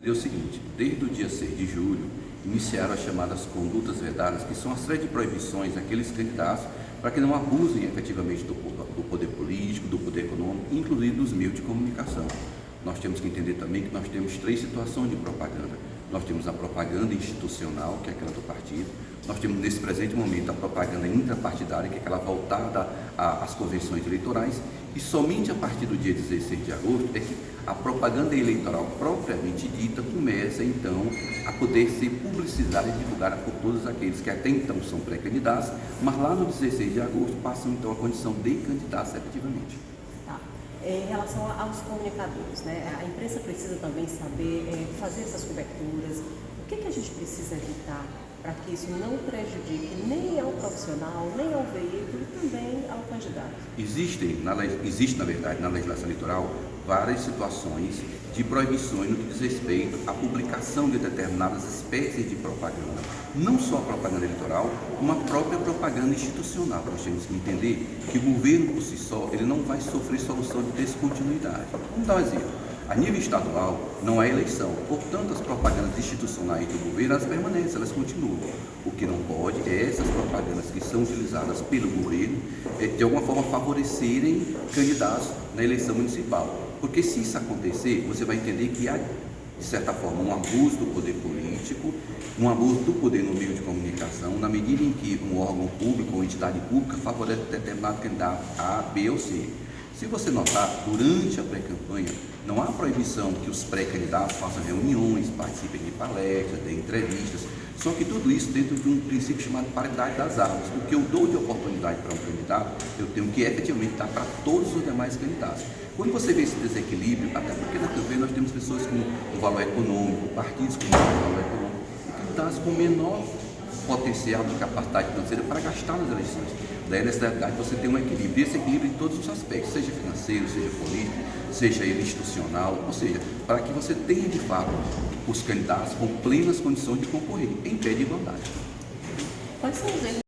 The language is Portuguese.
É o seguinte, desde o dia 6 de julho, iniciaram as chamadas condutas vedadas, que são a série de proibições àqueles candidatos para que não abusem efetivamente do poder político, do poder econômico, inclusive dos meios de comunicação. Nós temos que entender também que nós temos três situações de propaganda. Nós temos a propaganda institucional, que é aquela do partido. Nós temos, nesse presente momento, a propaganda intrapartidária, que é aquela voltada às convenções eleitorais. E somente a partir do dia 16 de agosto é que a propaganda eleitoral propriamente dita começa, então, a poder ser publicizada e divulgada por todos aqueles que até então são pré-candidatos, mas lá no 16 de agosto passam, então, a condição de candidatos efetivamente. Tá. Em relação aos comunicadores, né? A imprensa precisa também saber fazer essas coberturas. O que a gente precisa evitar para que isso não prejudique nem ao profissional, nem ao veículo e também ao candidato? Existe, na verdade, na legislação eleitoral, várias situações de proibições no que diz respeito à publicação de determinadas espécies de propaganda. Não só a propaganda eleitoral, uma própria propaganda institucional. Nós temos que entender que o governo, por si só, ele não vai sofrer solução de descontinuidade. Vamos dar um exemplo. A nível estadual, não há eleição, portanto, as propagandas institucionais do governo, elas permanecem, elas continuam. O que não pode é essas propagandas que são utilizadas pelo governo, de alguma forma, favorecerem candidatos na eleição municipal. Porque se isso acontecer, você vai entender que há, de certa forma, um abuso do poder político, um abuso do poder no meio de comunicação, na medida em que um órgão público ou entidade pública favorece determinado candidato A, B ou C. Se você notar, durante a pré-campanha, não há proibição que os pré-candidatos façam reuniões, participem de palestras, de entrevistas, só que tudo isso dentro de um princípio chamado paridade das armas. O que eu dou de oportunidade para um candidato, eu tenho que efetivamente dar para todos os demais candidatos. Quando você vê esse desequilíbrio, até porque na campanha nós temos pessoas com um valor econômico, partidos com um valor econômico, e candidatos com menor potencial de capacidade financeira para gastar nas eleições. Daí, nessa realidade, você tem um equilíbrio. E esse equilíbrio em todos os aspectos, seja financeiro, seja político, seja ele institucional, ou seja, para que você tenha, de fato, os candidatos com plenas condições de concorrer, em pé de igualdade. Quais são os erros